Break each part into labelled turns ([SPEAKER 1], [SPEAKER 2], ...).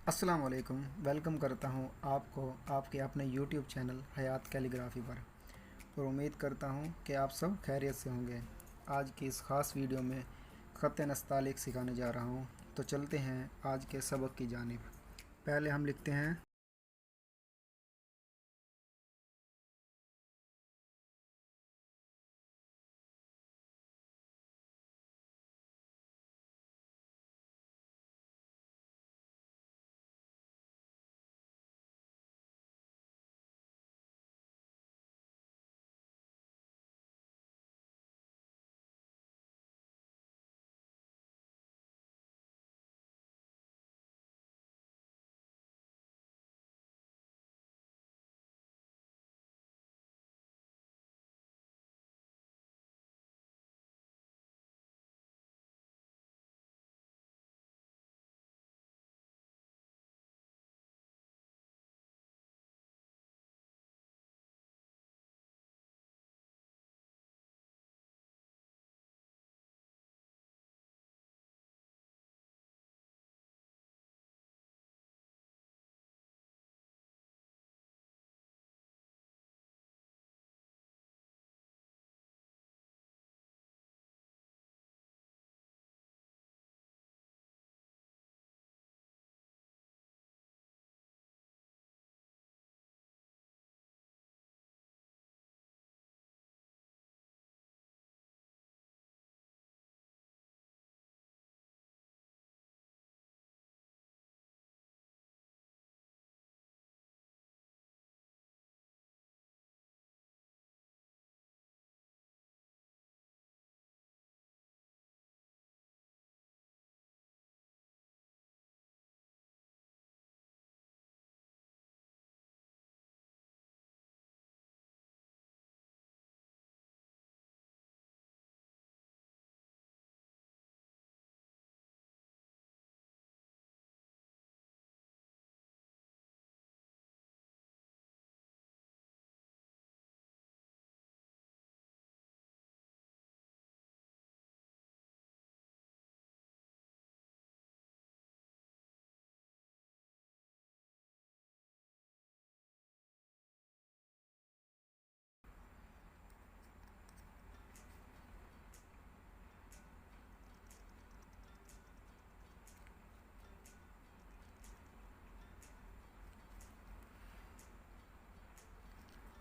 [SPEAKER 1] अस्सलाम वालेकुम। वेलकम करता हूँ आपको आपके अपने यूट्यूब चैनल हयात कैलीग्राफी पर और उम्मीद करता हूँ कि आप सब खैरियत से होंगे। आज की इस ख़ास वीडियो में ख़त नस्तालिक सिखाने जा रहा हूँ, तो चलते हैं आज के सबक की जानिब। पहले हम लिखते हैं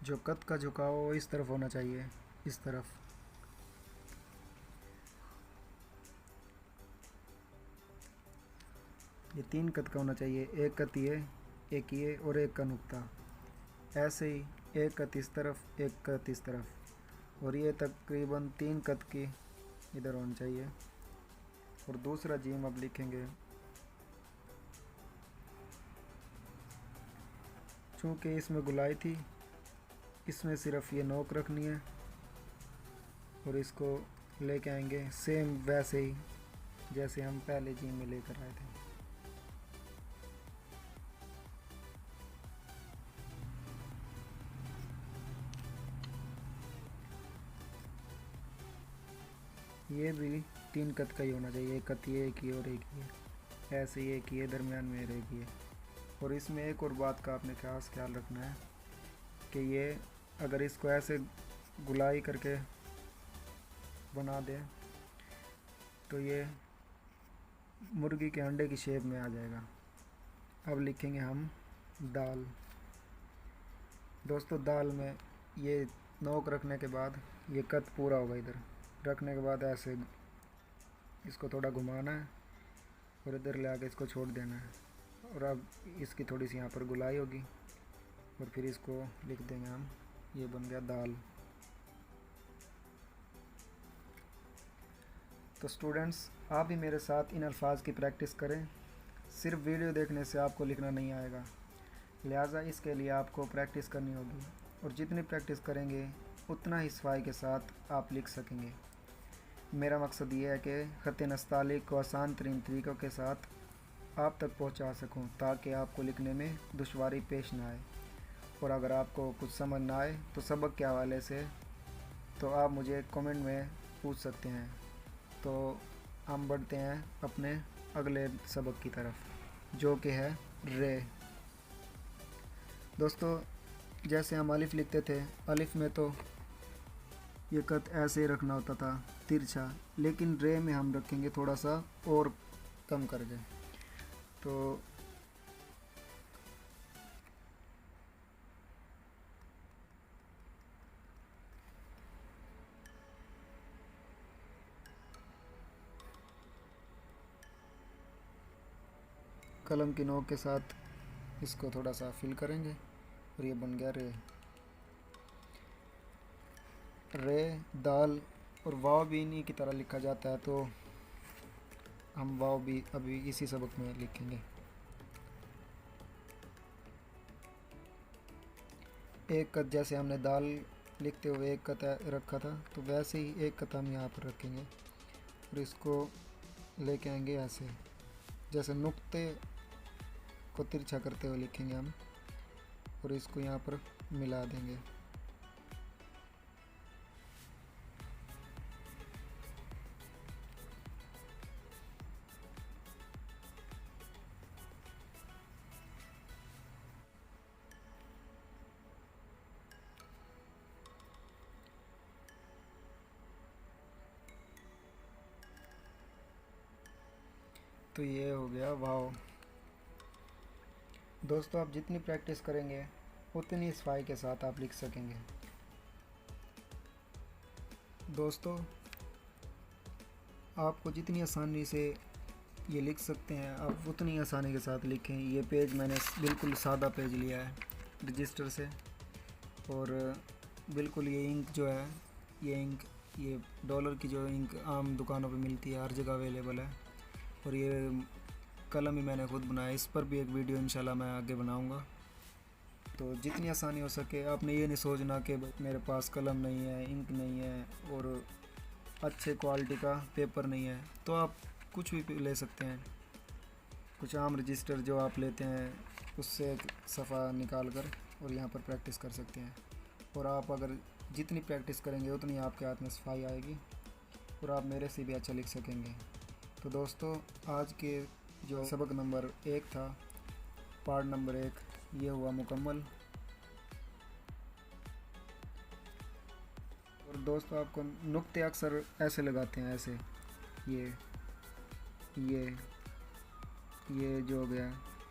[SPEAKER 1] जो कत का झुकाव वो इस तरफ होना चाहिए, इस तरफ। ये 3 कत का होना चाहिए, एक कत ये, एक ये और एक का नुक्ता। ऐसे ही एक कत इस तरफ, एक कत इस तरफ, और ये तकरीबन 3 कत की इधर होनी चाहिए। और दूसरा जीम अब लिखेंगे। चूँकि इसमें गुलाई थी, इसमें सिर्फ ये नोक रखनी है और इसको लेके आएंगे सेम वैसे ही जैसे हम पहले जीम में लेकर आए थे। ये भी 3 कत का ही होना चाहिए, एक कत ये, एक ये और एक ये। ऐसे ही एक ये दरमियान में रहेगी ये। और इसमें एक और बात का आपने खास ख्याल रखना है कि ये अगर इसको ऐसे गुलाई करके बना दें तो ये मुर्गी के अंडे की शेप में आ जाएगा। अब लिखेंगे हम दाल। दोस्तों, दाल में ये नोक रखने के बाद ये कत पूरा होगा। इधर रखने के बाद ऐसे इसको थोड़ा घुमाना है और इधर ले आके इसको छोड़ देना है। और अब इसकी थोड़ी सी यहाँ पर गुलाई होगी और फिर इसको लिख देंगे हम। ये बन गया दाल। तो स्टूडेंट्स, आप भी मेरे साथ इन अल्फाज की प्रैक्टिस करें। सिर्फ वीडियो देखने से आपको लिखना नहीं आएगा, लिहाजा इसके लिए आपको प्रैक्टिस करनी होगी। और जितनी प्रैक्टिस करेंगे उतना ही सफाई के साथ आप लिख सकेंगे। मेरा मकसद ये है कि ख़त नस्तालिक को आसान तरीन तरीक़ों के साथ आप तक पहुंचा सकूं, ताकि आपको लिखने में दुश्वारी पेश ना आए। और अगर आपको कुछ समझ ना आए तो सबक के हवाले से तो आप मुझे कमेंट में पूछ सकते हैं। तो हम बढ़ते हैं अपने अगले सबक की तरफ, जो कि है रे। दोस्तों जैसे हम अलिफ लिखते थे, अलिफ में तो ये कत ऐसे ही रखना होता था तिरछा, लेकिन रे में हम रखेंगे थोड़ा सा और कम करके। तो कलम की नोक के साथ इसको थोड़ा सा फिल करेंगे और ये बन गया रे। रे, दाल और वाव भी इन्हीं की तरह लिखा जाता है, तो हम वाव भी अभी इसी सबक में लिखेंगे। एक कत जैसे हमने दाल लिखते हुए एक कत रखा था, तो वैसे ही एक कत हम यहाँ पर रखेंगे और इसको लेके आएंगे ऐसे, जैसे नुक्ते को तिरछा करते हुए लिखेंगे हम, और इसको यहाँ पर मिला देंगे। तो ये हो गया वाव। दोस्तों आप जितनी प्रैक्टिस करेंगे उतनी सफाई के साथ आप लिख सकेंगे। दोस्तों आपको जितनी आसानी से ये लिख सकते हैं आप उतनी आसानी के साथ लिखें। ये पेज मैंने बिल्कुल सादा पेज लिया है रजिस्टर से, और बिल्कुल ये इंक जो है, ये इंक, ये डॉलर की जो इंक आम दुकानों पे मिलती है, हर जगह अवेलेबल है। और ये कलम ही मैंने खुद बनाया, इस पर भी एक वीडियो इंशाल्लाह मैं आगे बनाऊंगा। तो जितनी आसानी हो सके, आपने ये नहीं सोचना कि मेरे पास कलम नहीं है, इंक नहीं है और अच्छे क्वालिटी का पेपर नहीं है, तो आप कुछ भी ले सकते हैं। कुछ आम रजिस्टर जो आप लेते हैं उससे एक सफ़ा निकाल कर और यहाँ पर प्रैक्टिस कर सकते हैं। और आप अगर जितनी प्रैक्टिस करेंगे उतनी आपके हाथ में सफाई आएगी और आप मेरे से भी अच्छा लिख सकेंगे। तो दोस्तों आज के जो सबक नंबर 1 था, पार्ट नंबर 1, ये हुआ मुकम्मल। और दोस्तों आपको नुक्ते अक्सर ऐसे लगाते हैं, ऐसे ये जो हो गया,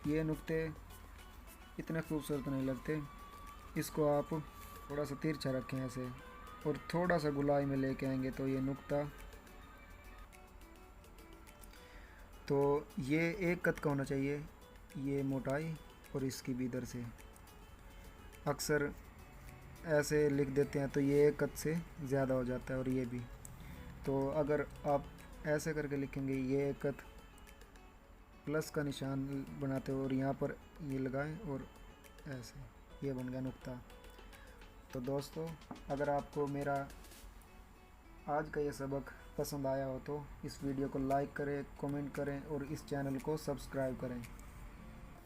[SPEAKER 1] ये नुक्ते इतने खूबसूरत नहीं लगते। इसको आप थोड़ा सा तिरछा रखें ऐसे और थोड़ा सा गुलाई में लेके आएंगे तो ये नुक्ता, तो ये एक कद का होना चाहिए, ये मोटाई और इसकी भी इधर से। अक्सर ऐसे लिख देते हैं तो ये एक कद से ज़्यादा हो जाता है और ये भी। तो अगर आप ऐसे करके लिखेंगे, ये एक कद प्लस का निशान बनाते हो और यहाँ पर ये लगाएं और ऐसे, ये बन गया नुक्ता। तो दोस्तों अगर आपको मेरा आज का ये सबक पसंद आया हो तो इस वीडियो को लाइक करें, कमेंट करें और इस चैनल को सब्सक्राइब करें।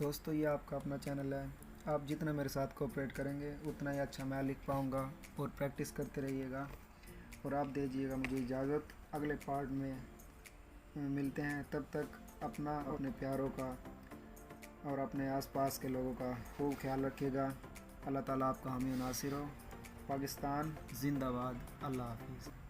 [SPEAKER 1] दोस्तों ये आपका अपना चैनल है, आप जितना मेरे साथ कोऑपरेट करेंगे उतना ही अच्छा मैं लिख पाऊँगा। और प्रैक्टिस करते रहिएगा और आप दीजिएगा मुझे इजाज़त। अगले पार्ट में मिलते हैं, तब तक अपना, अपने प्यारों का और अपने आसपास के लोगों का खूब ख्याल रखिएगा। अल्लाह ताला आपका हामी नासिर हो। पाकिस्तान जिंदाबाद। अल्लाह हाफिज़।